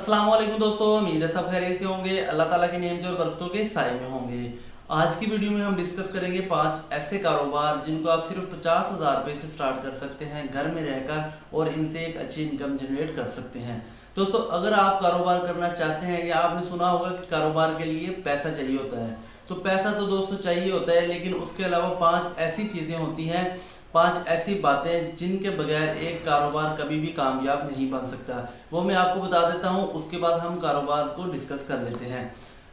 अस्सलाम वालेकुम दोस्तों, उम्मीद है सब खैरियत से होंगे। अल्लाह ताला की नेमत और बरकतों के साए में होंगे। आज की वीडियो में हम डिस्कस करेंगे 5 ऐसे कारोबार जिनको आप सिर्फ 50,000 रुपये से स्टार्ट कर सकते हैं घर में रहकर और इनसे एक अच्छी इनकम जनरेट कर सकते हैं। दोस्तों, अगर आप कारोबार करना चाहते हैं या आपने सुना होगा कि कारोबार के लिए पैसा चाहिए होता है, तो पैसा तो दोस्तों चाहिए होता है, लेकिन उसके अलावा 5 ऐसी चीज़ें होती हैं, 5 ऐसी बातें जिनके बगैर एक कारोबार कभी भी कामयाब नहीं बन सकता। वो मैं आपको बता देता हूँ, उसके बाद हम कारोबार को डिस्कस कर लेते हैं।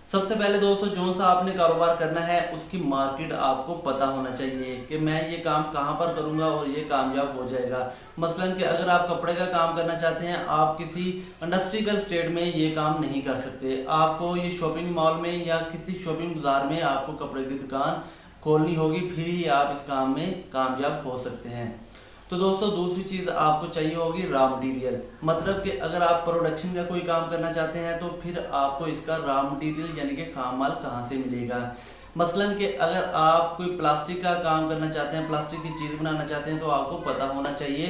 सबसे पहले दोस्तों, जो सा आपने कारोबार करना है उसकी मार्केट आपको पता होना चाहिए कि मैं ये काम कहाँ पर करूँगा और ये कामयाब हो जाएगा। मसलन कि अगर आप कपड़े का काम करना चाहते हैं, आप किसी इंडस्ट्रियल स्टेट में ये काम नहीं कर सकते। आपको ये शॉपिंग मॉल में या किसी शॉपिंग बाज़ार में आपको कपड़े की दुकान खोलनी होगी, फिर ही आप इस काम में कामयाब हो सकते हैं। तो दोस्तों, दूसरी चीज़ आपको चाहिए होगी रॉ मटेरियल। मतलब कि अगर आप प्रोडक्शन का कोई काम करना चाहते हैं तो फिर आपको इसका रॉ मटेरियल यानी कि खाम माल कहाँ से मिलेगा। मसलन कि अगर आप कोई प्लास्टिक का काम करना चाहते हैं, प्लास्टिक की चीज़ बनाना चाहते हैं, तो आपको पता होना चाहिए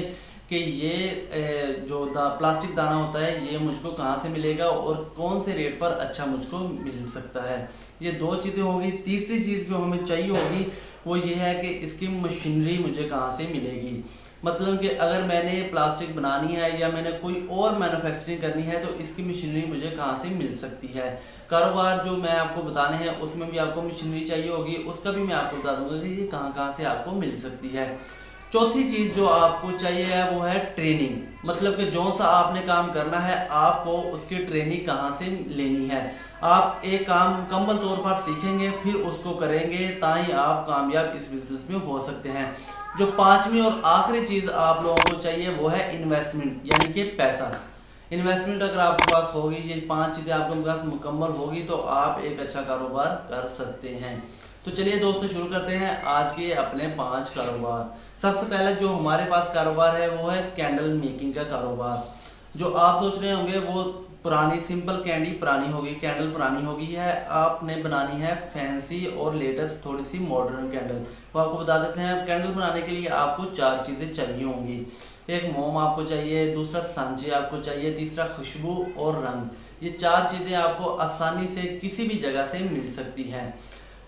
कि ये जो प्लास्टिक दाना होता है ये मुझको कहाँ से मिलेगा और कौन से रेट पर अच्छा मुझको मिल सकता है। ये 2 चीज़ें होगी। तीसरी चीज़ जो हमें चाहिए होगी वो ये है कि इसकी मशीनरी मुझे कहाँ से मिलेगी। मतलब कि अगर मैंने प्लास्टिक बनानी है या मैंने कोई और मैन्युफैक्चरिंग करनी है तो इसकी मशीनरी मुझे कहाँ से मिल सकती है। कारोबार जो मैं आपको बताने हैं उसमें भी आपको मशीनरी चाहिए होगी, उसका भी मैं आपको बता दूंगा कि ये कहाँ कहाँ से आपको मिल सकती है। चौथी चीज़ जो आपको चाहिए है वो है ट्रेनिंग। मतलब कि जो सा आपने काम करना है आपको उसकी ट्रेनिंग कहाँ से लेनी है। आप एक काम मुकम्मल तौर पर सीखेंगे, फिर उसको करेंगे, ताकि आप कामयाब इस बिजनेस में हो सकते हैं। जो 5वीं और आखिरी चीज़ आप लोगों को चाहिए वो है इन्वेस्टमेंट, यानी कि पैसा। इन्वेस्टमेंट अगर आपके पास होगी, ये 5 चीज़ें आपके पास मुकम्मल होगी, तो आप एक अच्छा कारोबार कर सकते हैं। तो चलिए दोस्तों, शुरू करते हैं आज के अपने 5 कारोबार। सबसे पहले जो हमारे पास कारोबार है वो है कैंडल मेकिंग का कारोबार। जो आप सोच रहे होंगे वो पुरानी सिंपल कैंडी पुरानी होगी, कैंडल पुरानी होगी है, आपने बनानी है फैंसी और लेटेस्ट थोड़ी सी मॉडर्न कैंडल। तो आपको बता देते हैं, कैंडल बनाने के लिए आपको 4 चीज़ें चाहिए होंगी। एक मोम आपको चाहिए, दूसरा सांचे आपको चाहिए, तीसरा खुशबू और रंग। ये 4 चीज़ें आपको आसानी से किसी भी जगह से मिल सकती हैं।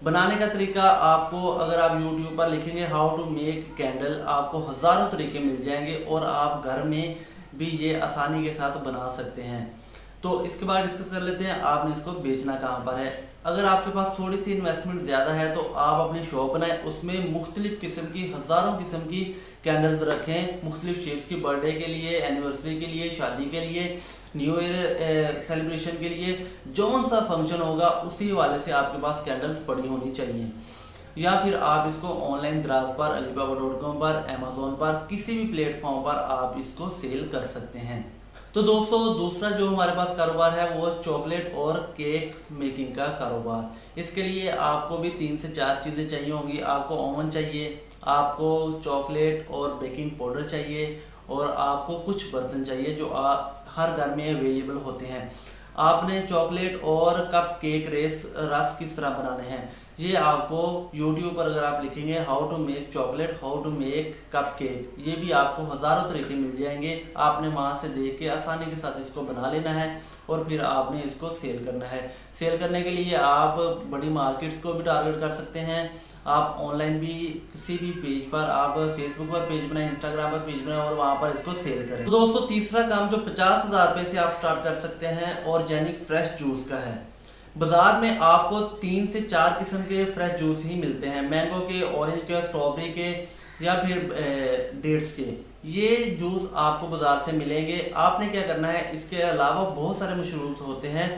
बनाने का तरीका आपको, अगर आप YouTube पर लिखेंगे हाउ टू मेक कैंडल, आपको हज़ारों तरीके मिल जाएंगे और आप घर में भी ये आसानी के साथ बना सकते हैं। तो इसके बाद डिस्कस कर लेते हैं आपने इसको बेचना कहाँ पर है। अगर आपके पास थोड़ी सी इन्वेस्टमेंट ज़्यादा है तो आप अपनी शॉप बनाएं, उसमें मुख्तलिफ़ किस्म की हज़ारों किस्म की कैंडल्स रखें, मुख्तलिफ शेप्स की, बर्थडे के लिए, एनिवर्सरी के लिए, शादी के लिए, न्यू ईयर सेलिब्रेशन के लिए, जौन सा फंक्शन होगा उसी हवाले से आपके पास कैंडल्स पड़ी होनी चाहिए। या फिर आप इसको ऑनलाइन दराज पर, alibaba.com पर, अमेज़ोन पर, किसी भी प्लेटफॉर्म पर आप इसको सेल कर सकते हैं। तो दोस्तों, दूसरा जो हमारे पास कारोबार है वो चॉकलेट और केक मेकिंग का कारोबार। इसके लिए आपको भी 3 से 4 चीज़ें चाहिए होंगी। आपको ओवन चाहिए, आपको चॉकलेट और बेकिंग पाउडर चाहिए और आपको कुछ बर्तन चाहिए जो हर घर में अवेलेबल होते हैं। आपने चॉकलेट और कप केक रस किस तरह बनाने हैं, ये आपको YouTube पर अगर आप लिखेंगे how to make chocolate, how to make cupcake, ये भी आपको हज़ारों तरीके मिल जाएंगे। आपने वहाँ से देख के आसानी के साथ इसको बना लेना है और फिर आपने इसको सेल करना है। सेल करने के लिए आप बड़ी मार्केट्स को भी टारगेट कर सकते हैं। आप ऑनलाइन भी किसी भी पेज पर, आप फेसबुक पर पेज बनाएं, इंस्टाग्राम पर पेज बनाएं और वहाँ पर इसको सेल करें। तो दोस्तों, तीसरा काम जो 50,000 रुपये से आप स्टार्ट कर सकते हैं, ऑर्गेनिक फ्रेश जूस का है। बाजार में आपको 3 से 4 किस्म के फ्रेश जूस ही मिलते हैं, मैंगो के, ऑरेंज के, स्ट्रॉबेरी के या फिर डेट्स के। ये जूस आपको बाज़ार से मिलेंगे। आपने क्या करना है, इसके अलावा बहुत सारे मशरूब्स होते हैं,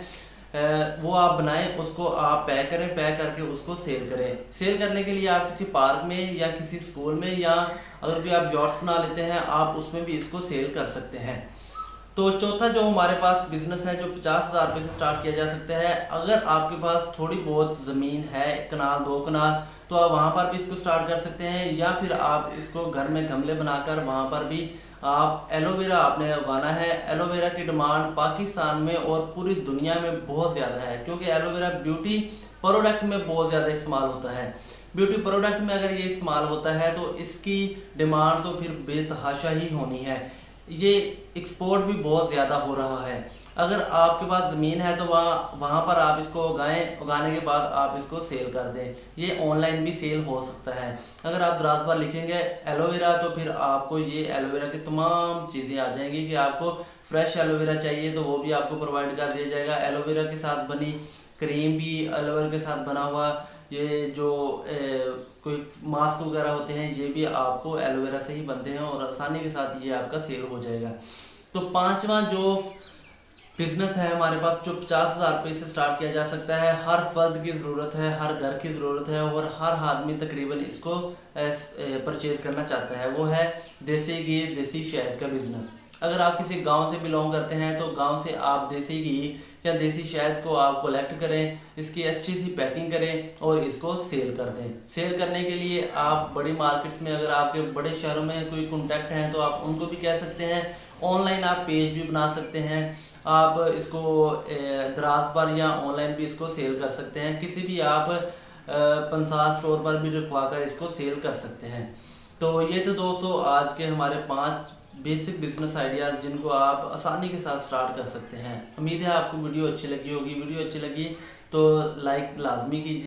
वो आप बनाएं, उसको आप पैक करें, पैक करके उसको सेल करें। सेल करने के लिए आप किसी पार्क में या किसी स्कूल में, या अगर भी आप जॉट्स बना लेते हैं आप उसमें भी इसको सेल कर सकते हैं। तो चौथा जो हमारे पास बिजनेस है जो 50,000 रुपये से स्टार्ट किया जा सकता है, अगर आपके पास थोड़ी बहुत ज़मीन है, कनाल 2 कनाल, तो आप वहाँ पर भी इसको स्टार्ट कर सकते हैं। या फिर आप इसको घर में गमले बनाकर वहाँ पर भी आप एलोवेरा आपने उगाना है। एलोवेरा की डिमांड पाकिस्तान में और पूरी दुनिया में बहुत ज़्यादा है, क्योंकि एलोवेरा ब्यूटी प्रोडक्ट में बहुत ज़्यादा इस्तेमाल होता है। ब्यूटी प्रोडक्ट में अगर ये इस्तेमाल होता है तो इसकी डिमांड तो फिर बेतहाशा ही होनी है। ये एक्सपोर्ट भी बहुत ज़्यादा हो रहा है। अगर आपके पास ज़मीन है तो वहाँ पर आप इसको उगाएं, उगाने के बाद आप इसको सेल कर दें। ये ऑनलाइन भी सेल हो सकता है। अगर आप दराज पर लिखेंगे एलोवेरा तो फिर आपको ये एलोवेरा की तमाम चीज़ें आ जाएंगी कि आपको फ्रेश एलोवेरा चाहिए तो वो भी आपको प्रोवाइड कर दिया जाएगा। एलोवेरा के साथ बनी क्रीम भी, एलोवेरा के साथ बना हुआ ये जो कोई मास्क वगैरह होते हैं ये भी आपको एलोवेरा से ही बनते हैं और आसानी के साथ ये आपका सेल हो जाएगा। तो पांचवा जो बिजनेस है हमारे पास जो 50,000 रुपये से स्टार्ट किया जा सकता है, हर फर्द की ज़रूरत है, हर घर की ज़रूरत है और हर आदमी तकरीबन इसको परचेज करना चाहता है, वो है देसी घी देसी शहद का बिज़नेस। अगर आप किसी गांव से बिलोंग करते हैं तो गांव से आप देसी घी या देसी शहद को आप कलेक्ट करें, इसकी अच्छी सी पैकिंग करें और इसको सेल कर दें। सेल करने के लिए आप बड़ी मार्केट्स में, अगर आपके बड़े शहरों में कोई कॉन्टैक्ट हैं तो आप उनको भी कह सकते हैं। ऑनलाइन आप पेज भी बना सकते हैं, आप इसको दराज पर या ऑनलाइन भी इसको सेल कर सकते हैं। किसी भी आप पंसार स्टोर पर भी रखवा कर इसको सेल कर सकते हैं। तो ये तो दोस्तों आज के हमारे 5 बेसिक बिजनेस आइडियाज़ जिनको आप आसानी के साथ स्टार्ट कर सकते हैं। उम्मीद है आपको वीडियो अच्छी लगी होगी। वीडियो अच्छी लगी तो लाइक लाजमी कीजिए।